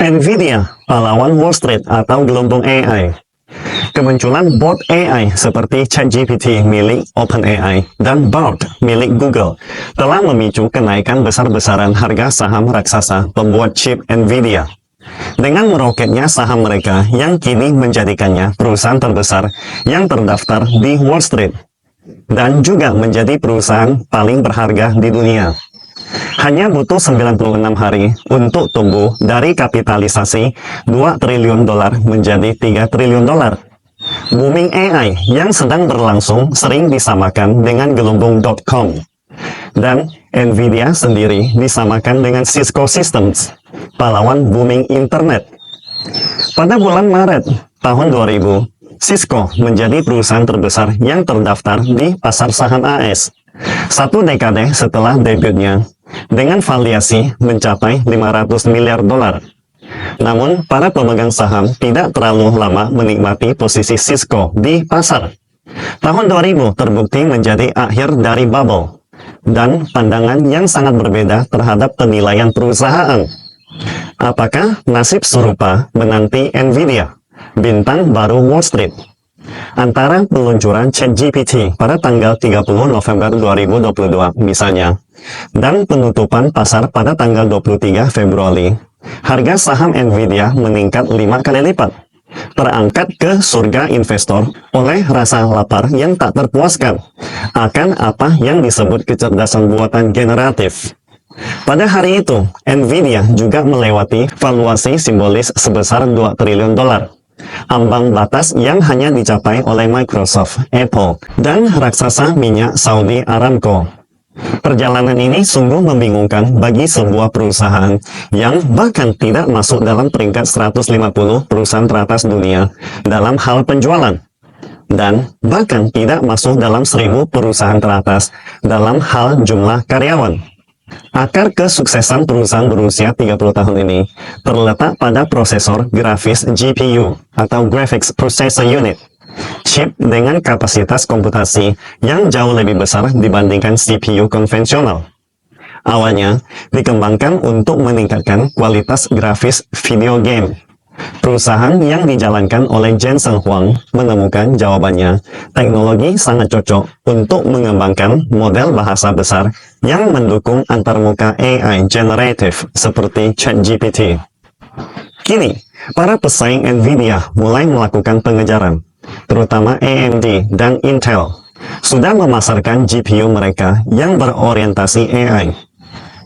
Nvidia, pahlawan Wall Street atau gelombang AI. Kemunculan bot AI seperti ChatGPT milik OpenAI dan Bard milik Google telah memicu kenaikan besar-besaran harga saham raksasa pembuat chip Nvidia. Dengan meroketnya saham mereka yang kini menjadikannya perusahaan terbesar yang terdaftar di Wall Street dan juga menjadi perusahaan paling berharga di dunia. Hanya butuh 96 hari untuk tumbuh dari kapitalisasi 2 triliun dolar menjadi 3 triliun dolar. Booming AI yang sedang berlangsung sering disamakan dengan gelembung.com. Dan Nvidia sendiri disamakan dengan Cisco Systems, pahlawan booming internet. Pada bulan Maret tahun 2000, Cisco menjadi perusahaan terbesar yang terdaftar di pasar saham AS. 1 dekade setelah debutnya, dengan valuasi mencapai 500 miliar dolar. Namun, para pemegang saham tidak terlalu lama menikmati posisi Cisco di pasar. Tahun 2000 terbukti menjadi akhir dari bubble, dan pandangan yang sangat berbeda terhadap penilaian perusahaan. Apakah nasib serupa menanti Nvidia, bintang baru Wall Street? Antara peluncuran ChatGPT pada tanggal 30 November 2022 misalnya, dan penutupan pasar pada tanggal 23 Februari, harga saham Nvidia meningkat 5 kali lipat, terangkat ke surga investor oleh rasa lapar yang tak terpuaskan akan apa yang disebut kecerdasan buatan generatif. Pada hari itu, Nvidia juga melewati valuasi simbolis sebesar 2 triliun dolar. Ambang batas yang hanya dicapai oleh Microsoft, Apple, dan raksasa minyak Saudi Aramco. Perjalanan ini sungguh membingungkan bagi sebuah perusahaan yang bahkan tidak masuk dalam peringkat 150 perusahaan teratas dunia dalam hal penjualan, dan bahkan tidak masuk dalam 1000 perusahaan teratas dalam hal jumlah karyawan. Akar kesuksesan perusahaan berusia 30 tahun ini terletak pada prosesor grafis GPU atau Graphics Processor Unit, chip dengan kapasitas komputasi yang jauh lebih besar dibandingkan CPU konvensional. Awalnya dikembangkan untuk meningkatkan kualitas grafis video game. Perusahaan yang dijalankan oleh Jensen Huang menemukan jawabannya. Teknologi sangat cocok untuk mengembangkan model bahasa besar yang mendukung antarmuka AI generatif seperti ChatGPT. Kini, para pesaing Nvidia mulai melakukan pengejaran, terutama AMD dan Intel, sudah memasarkan GPU mereka yang berorientasi AI.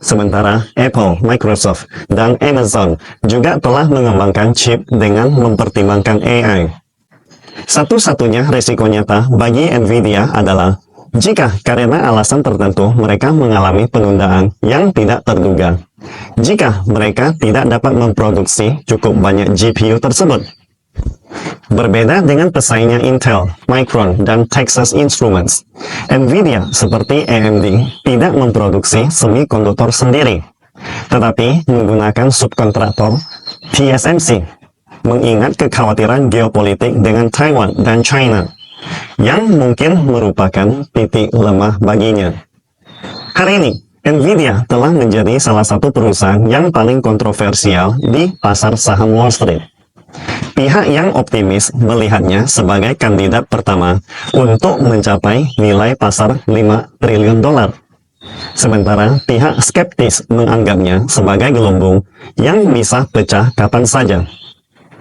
Sementara Apple, Microsoft, dan Amazon juga telah mengembangkan chip dengan mempertimbangkan AI. Satu-satunya risiko nyata bagi Nvidia adalah jika karena alasan tertentu mereka mengalami penundaan yang tidak terduga. Jika mereka tidak dapat memproduksi cukup banyak GPU tersebut. Berbeda dengan pesaingnya Intel, Micron, dan Texas Instruments, Nvidia seperti AMD tidak memproduksi semikonduktor sendiri, tetapi menggunakan subkontraktor TSMC, mengingat kekhawatiran geopolitik dengan Taiwan dan China, yang mungkin merupakan titik lemah baginya. Hari ini, Nvidia telah menjadi salah satu perusahaan yang paling kontroversial di pasar saham Wall Street. Pihak yang optimis melihatnya sebagai kandidat pertama untuk mencapai nilai pasar 5 triliun dolar. Sementara pihak skeptis menganggapnya sebagai gelembung yang bisa pecah kapan saja.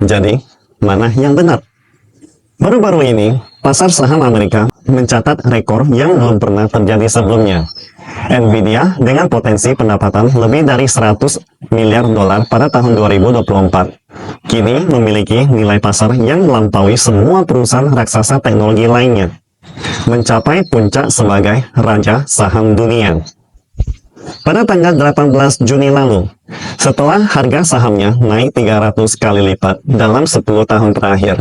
Jadi, mana yang benar? Baru-baru ini, pasar saham Amerika mencatat rekor yang belum pernah terjadi sebelumnya. Nvidia dengan potensi pendapatan lebih dari 100 miliar dolar pada tahun 2024 kini memiliki nilai pasar yang melampaui semua perusahaan raksasa teknologi lainnya, mencapai puncak sebagai raja saham dunia. Pada tanggal 18 Juni lalu, setelah harga sahamnya naik 300 kali lipat dalam 10 tahun terakhir,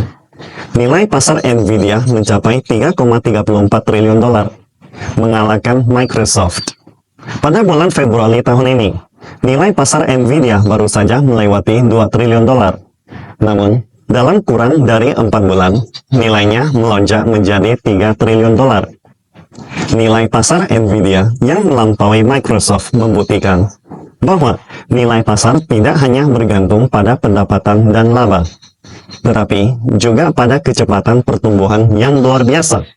nilai pasar Nvidia mencapai 3,34 triliun dolar, mengalahkan Microsoft. Pada bulan Februari tahun ini, nilai pasar Nvidia baru saja melewati 2 triliun dolar. Namun, dalam kurang dari 4 bulan, nilainya melonjak menjadi 3 triliun dolar. Nilai pasar Nvidia yang melampaui Microsoft membuktikan bahwa nilai pasar tidak hanya bergantung pada pendapatan dan laba, tetapi juga pada kecepatan pertumbuhan yang luar biasa.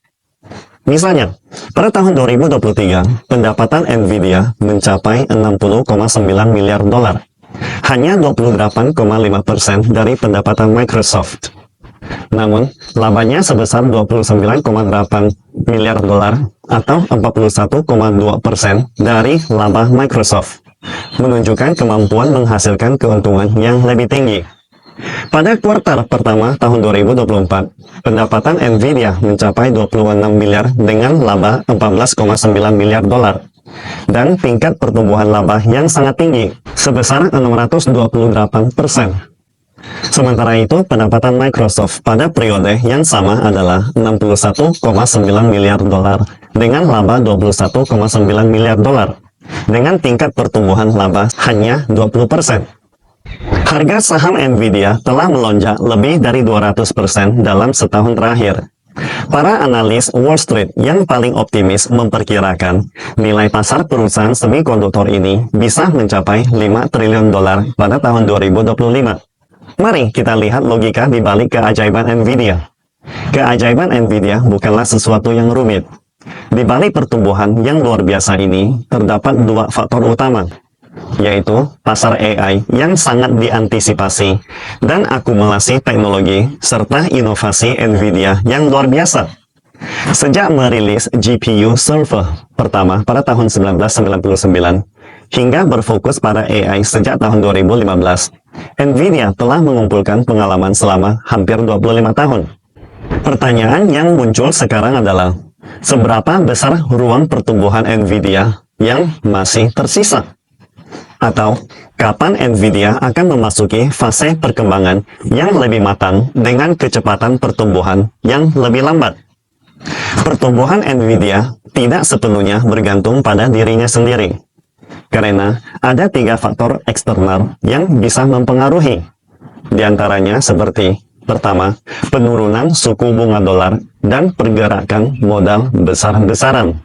Misalnya, pada tahun 2023, pendapatan Nvidia mencapai 60,9 miliar dolar, hanya 28,5% dari pendapatan Microsoft. Namun, labanya sebesar 29,8 miliar dolar atau 41,2% dari laba Microsoft, menunjukkan kemampuan menghasilkan keuntungan yang lebih tinggi. Pada kuartal pertama tahun 2024, pendapatan Nvidia mencapai 26 miliar dengan laba 14,9 miliar dolar dan tingkat pertumbuhan laba yang sangat tinggi, sebesar 628%. Sementara itu, pendapatan Microsoft pada periode yang sama adalah 61,9 miliar dolar dengan laba 21,9 miliar dolar dengan tingkat pertumbuhan laba hanya 20%. Harga saham Nvidia telah melonjak lebih dari 200% dalam setahun terakhir. Para analis Wall Street yang paling optimis memperkirakan nilai pasar perusahaan semikonduktor ini bisa mencapai 5 triliun dolar pada tahun 2025. Mari kita lihat logika di balik keajaiban Nvidia. Keajaiban Nvidia bukanlah sesuatu yang rumit. Di balik pertumbuhan yang luar biasa ini, terdapat dua faktor utama, yaitu pasar AI yang sangat diantisipasi dan akumulasi teknologi serta inovasi Nvidia yang luar biasa. Sejak merilis GPU server pertama pada tahun 1999 hingga berfokus pada AI sejak tahun 2015, Nvidia telah mengumpulkan pengalaman selama hampir 25 tahun. Pertanyaan yang muncul sekarang adalah, seberapa besar ruang pertumbuhan Nvidia yang masih tersisa? Atau, kapan Nvidia akan memasuki fase perkembangan yang lebih matang dengan kecepatan pertumbuhan yang lebih lambat? Pertumbuhan Nvidia tidak sepenuhnya bergantung pada dirinya sendiri, karena ada 3 faktor eksternal yang bisa mempengaruhi. Di antaranya seperti, pertama, penurunan suku bunga dolar dan pergerakan modal besar-besaran.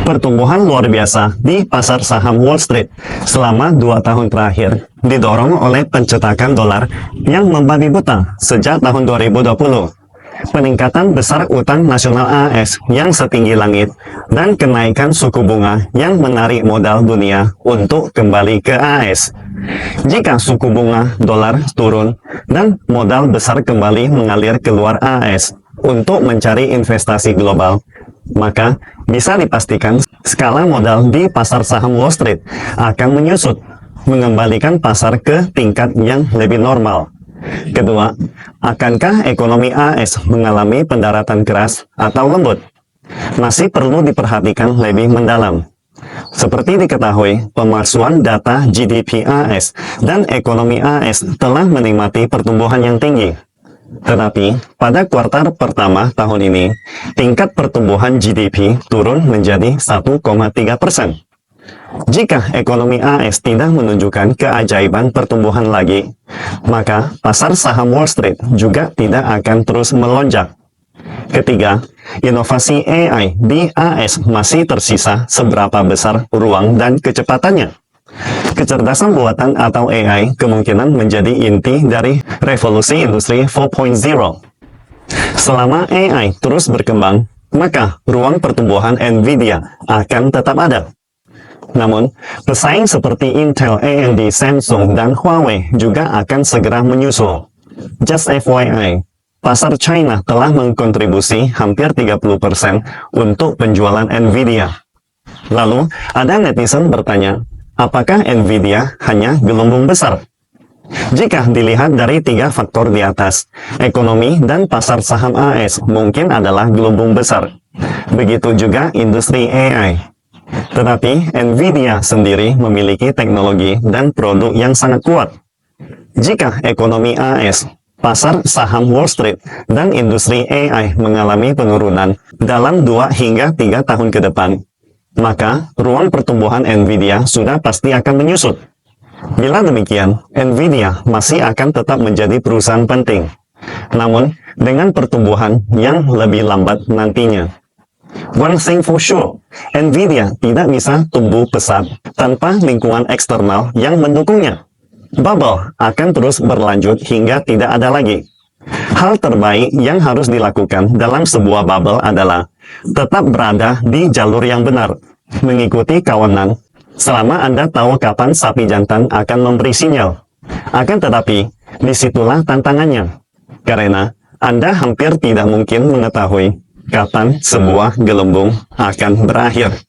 Pertumbuhan luar biasa di pasar saham Wall Street selama 2 tahun terakhir didorong oleh pencetakan dolar yang membabi buta sejak tahun 2020. Peningkatan besar utang nasional AS yang setinggi langit dan kenaikan suku bunga yang menarik modal dunia untuk kembali ke AS. Jika suku bunga dolar turun dan modal besar kembali mengalir keluar AS untuk mencari investasi global, maka bisa dipastikan skala modal di pasar saham Wall Street akan menyusut, mengembalikan pasar ke tingkat yang lebih normal. Kedua, akankah ekonomi AS mengalami pendaratan keras atau lembut? Masih perlu diperhatikan lebih mendalam. Seperti diketahui, pemalsuan data GDP AS dan ekonomi AS telah menikmati pertumbuhan yang tinggi. Tetapi, pada kuartal pertama tahun ini, tingkat pertumbuhan GDP turun menjadi 1,3%. Jika ekonomi AS tidak menunjukkan keajaiban pertumbuhan lagi, maka pasar saham Wall Street juga tidak akan terus melonjak. Ketiga, inovasi AI di AS masih tersisa seberapa besar ruang dan kecepatannya. Kecerdasan buatan atau AI kemungkinan menjadi inti dari revolusi industri 4.0. Selama AI terus berkembang, maka ruang pertumbuhan Nvidia akan tetap ada. Namun, pesaing seperti Intel, AMD, Samsung, dan Huawei juga akan segera menyusul. Just FYI, pasar China telah mengkontribusi hampir 30% untuk penjualan Nvidia. Lalu, ada netizen bertanya, apakah Nvidia hanya gelembung besar? Jika dilihat dari 3 faktor di atas, ekonomi dan pasar saham AS mungkin adalah gelembung besar. Begitu juga industri AI. Tetapi Nvidia sendiri memiliki teknologi dan produk yang sangat kuat. Jika ekonomi AS, pasar saham Wall Street, dan industri AI mengalami penurunan dalam 2 hingga 3 tahun ke depan, maka ruang pertumbuhan Nvidia sudah pasti akan menyusut. Bila demikian, Nvidia masih akan tetap menjadi perusahaan penting, namun dengan pertumbuhan yang lebih lambat nantinya. One thing for sure, Nvidia tidak bisa tumbuh pesat tanpa lingkungan eksternal yang mendukungnya. Bubble akan terus berlanjut hingga tidak ada lagi. Hal terbaik yang harus dilakukan dalam sebuah bubble adalah tetap berada di jalur yang benar, mengikuti kawanan, selama Anda tahu kapan sapi jantan akan memberi sinyal. Akan tetapi, disitulah tantangannya. Karena Anda hampir tidak mungkin mengetahui kapan sebuah gelembung akan berakhir.